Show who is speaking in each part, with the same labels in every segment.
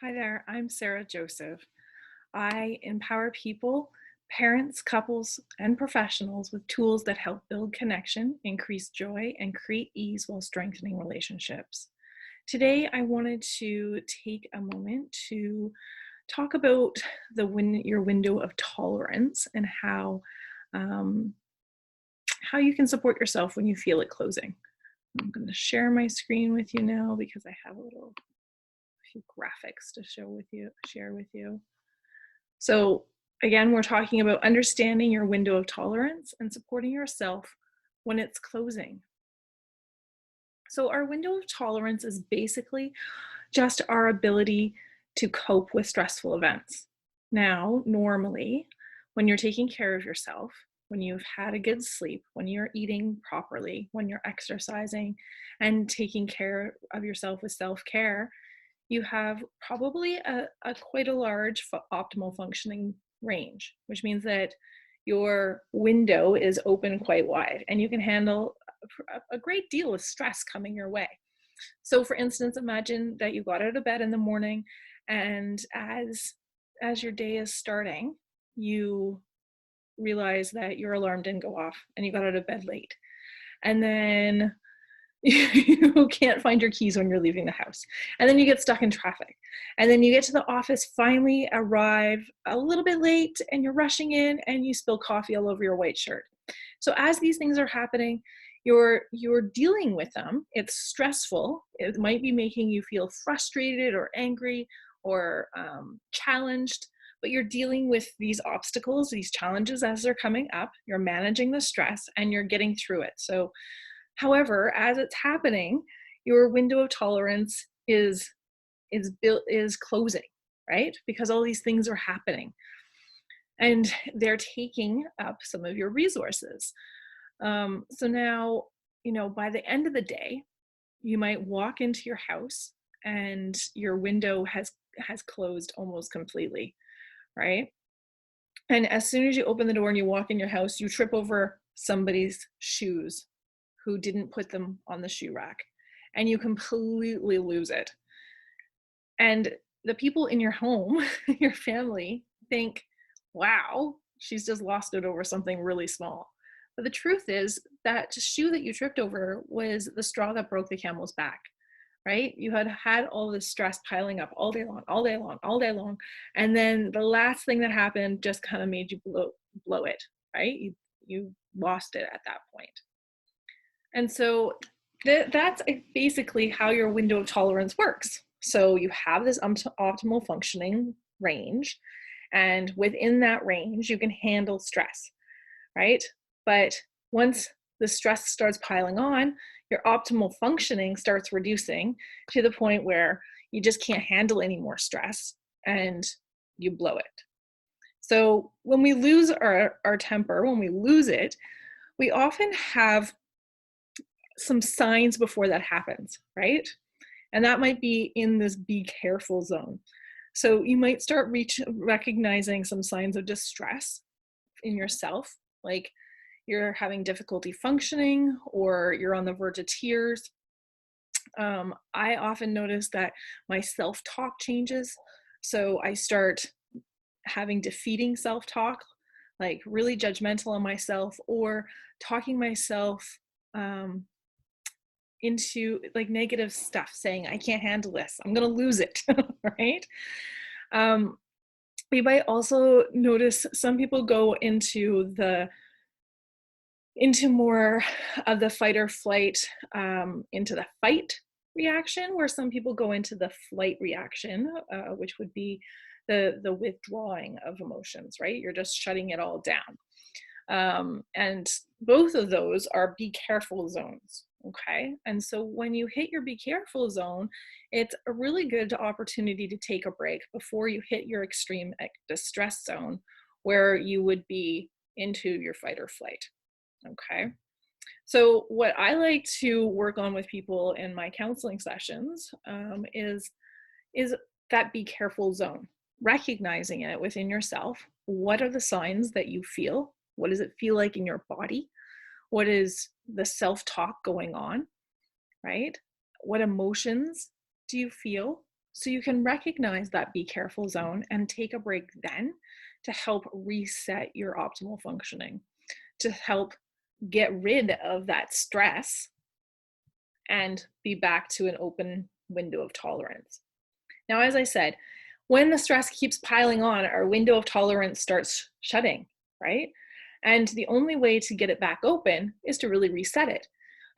Speaker 1: Hi there, I'm Sarah Joseph. I empower people, parents, couples, and professionals with tools that help build connection, increase joy, and create ease while strengthening relationships. Today, I wanted to take a moment to talk about your window of tolerance and um, how you can support yourself when you feel it closing. I'm going to share my screen with you now because I have a few graphics to share with you. So again, we're talking about understanding your window of tolerance and supporting yourself when it's closing. So our window of tolerance is basically just our ability to cope with stressful events. Now, normally, when you're taking care of yourself, when you've had a good sleep, when you're eating properly, when you're exercising and taking care of yourself with self-care, you have probably a quite a large optimal functioning range, which means that your window is open quite wide and you can handle a great deal of stress coming your way. So for instance, imagine that you got out of bed in the morning and as your day is starting, you realize that your alarm didn't go off and you got out of bed late. And then you can't find your keys when you're leaving the house. And then you get stuck in traffic. And then you get to the office, finally arrive a little bit late and you're rushing in and you spill coffee all over your white shirt. So as these things are happening, you're dealing with them. It's stressful. It might be making you feel frustrated or angry or challenged, but you're dealing with these obstacles, these challenges as they're coming up. You're managing the stress and you're getting through it. So however, as it's happening, your window of tolerance is closing, right? Because all these things are happening and they're taking up some of your resources. So now, by the end of the day, you might walk into your house and your window has closed almost completely, right? And as soon as you open the door and you walk in your house, you trip over somebody's shoes who didn't put them on the shoe rack, and you completely lose it. And the people in your home, your family, think, wow, she's just lost it over something really small. But the truth is that shoe that you tripped over was the straw that broke the camel's back, right? You had had all this stress piling up all day long, all day long, all day long. And then the last thing that happened just kind of made you blow it, right? You lost it at that point. And so that's basically how your window of tolerance works. So you have this optimal functioning range, and within that range, you can handle stress, right? But once the stress starts piling on, your optimal functioning starts reducing to the point where you just can't handle any more stress and you blow it. So when we lose our temper, when we lose it, we often have some signs before that happens, right? And that might be in this be careful zone. So you might start recognizing some signs of distress in yourself, like you're having difficulty functioning or you're on the verge of tears. I often notice that my self-talk changes. So I start having defeating self-talk, like really judgmental on myself, or talking myself into like negative stuff, saying I can't handle this, I'm gonna lose it. Right? You might also notice some people go into more of the fight or flight, into the fight reaction, where some people go into the flight reaction, which would be the withdrawing of emotions, right? You're just shutting it all down. And both of those are be careful zones. Okay. And so when you hit your be careful zone, it's a really good opportunity to take a break before you hit your extreme distress zone, where you would be into your fight or flight. Okay. So what I like to work on with people in my counseling sessions is that be careful zone, recognizing it within yourself. What are the signs that you feel? What does it feel like in your body? What is the self-talk going on, right? What emotions do you feel? So you can recognize that be careful zone and take a break then to help reset your optimal functioning, to help get rid of that stress and be back to an open window of tolerance. Now, as I said, when the stress keeps piling on, our window of tolerance starts shutting, right? And the only way to get it back open is to really reset it.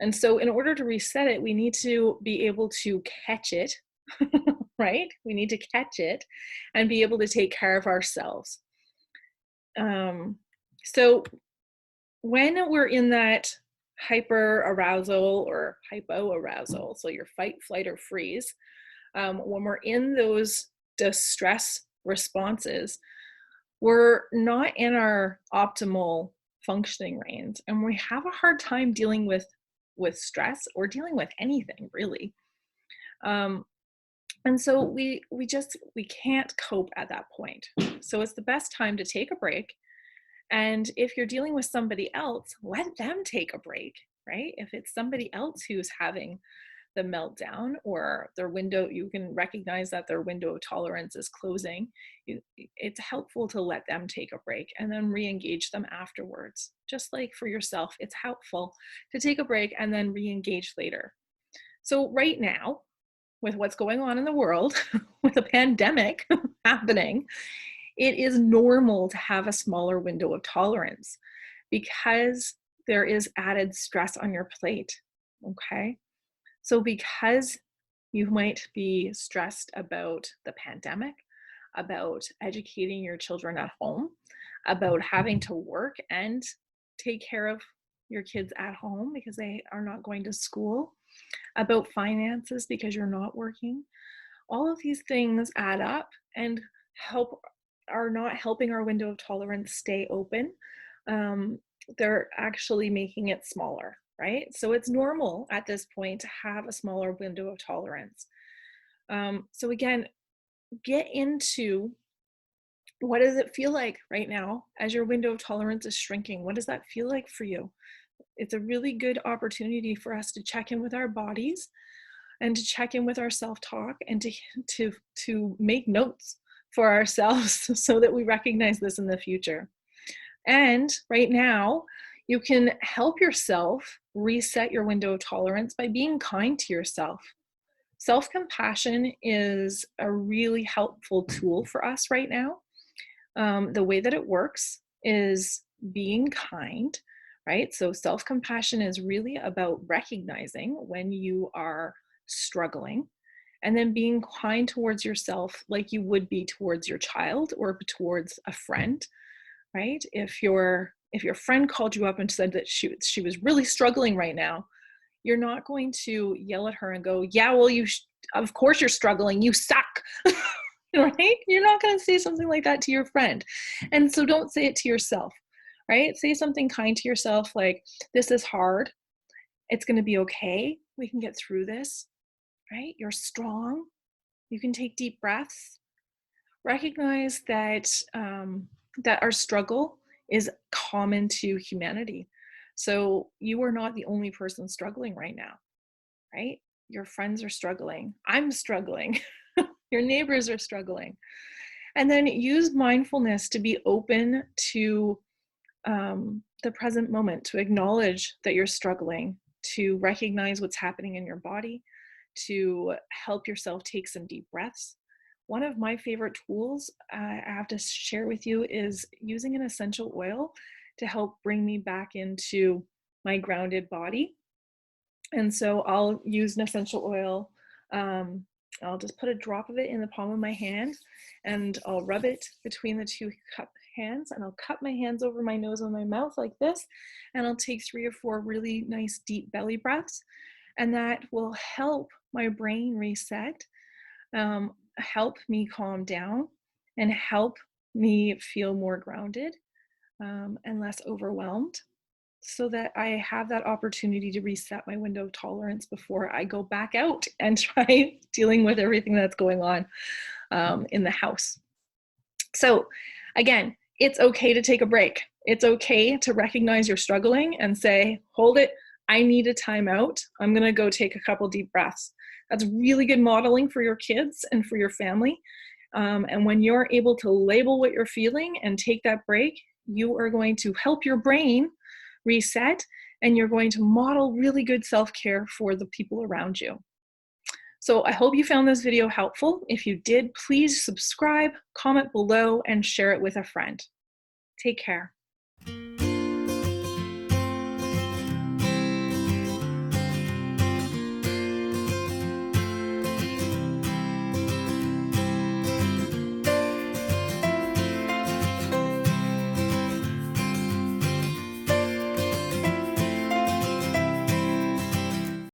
Speaker 1: And so in order to reset it, we need to be able to catch it, right? We need to catch it and be able to take care of ourselves. So when we're in that hyper arousal or hypo arousal, so your fight, flight, or freeze, when we're in those distress responses, we're not in our optimal functioning range, and we have a hard time dealing with stress or dealing with anything really. And so we can't cope at that point. So it's the best time to take a break. And if you're dealing with somebody else, let them take a break, right? If it's somebody else who's having the meltdown or their window, you can recognize that their window of tolerance is closing. It's helpful to let them take a break and then re-engage them afterwards. Just like for yourself, it's helpful to take a break and then re-engage later. So right now, with what's going on in the world, with a pandemic happening, it is normal to have a smaller window of tolerance because there is added stress on your plate, okay? So because you might be stressed about the pandemic, about educating your children at home, about having to work and take care of your kids at home because they are not going to school, about finances because you're not working, all of these things add up and are not helping our window of tolerance stay open. They're actually making it smaller, right? So it's normal at this point to have a smaller window of tolerance. So again, get into what does it feel like right now as your window of tolerance is shrinking? What does that feel like for you? It's a really good opportunity for us to check in with our bodies and to check in with our self-talk and to make notes for ourselves so that we recognize this in the future. And right now, you can help yourself reset your window of tolerance by being kind to yourself. Self-compassion is a really helpful tool for us right now. The way that it works is being kind, right? So self-compassion is really about recognizing when you are struggling and then being kind towards yourself like you would be towards your child or towards a friend, right? If your friend called you up and said that she was really struggling right now, you're not going to yell at her and go, yeah, well, of course you're struggling, you suck, right? You're not going to say something like that to your friend. And so don't say it to yourself, right? Say something kind to yourself like, this is hard. It's going to be okay. We can get through this, right? You're strong. You can take deep breaths. Recognize that, that our struggle is common to humanity. So you are not the only person struggling right now, right? Your friends are struggling. I'm struggling. Your neighbors are struggling. And then use mindfulness to be open to the present moment, to acknowledge that you're struggling, to recognize what's happening in your body, to help yourself take some deep breaths. One of my favorite tools I have to share with you is using an essential oil to help bring me back into my grounded body. And so I'll use an essential oil. I'll just put a drop of it in the palm of my hand and I'll rub it between the two cup hands and I'll cup my hands over my nose and my mouth like this. And I'll take 3 or 4 really nice deep belly breaths. And that will help my brain reset, help me calm down, and help me feel more grounded and less overwhelmed, so that I have that opportunity to reset my window of tolerance before I go back out and try dealing with everything that's going on in the house. So again, it's okay to take a break. It's okay to recognize you're struggling and say, hold it, I need a timeout. I'm gonna go take a couple deep breaths. That's really good modeling for your kids and for your family. And when you're able to label what you're feeling and take that break, you are going to help your brain reset, and you're going to model really good self-care for the people around you. So I hope you found this video helpful. If you did, please subscribe, comment below, and share it with a friend. Take care.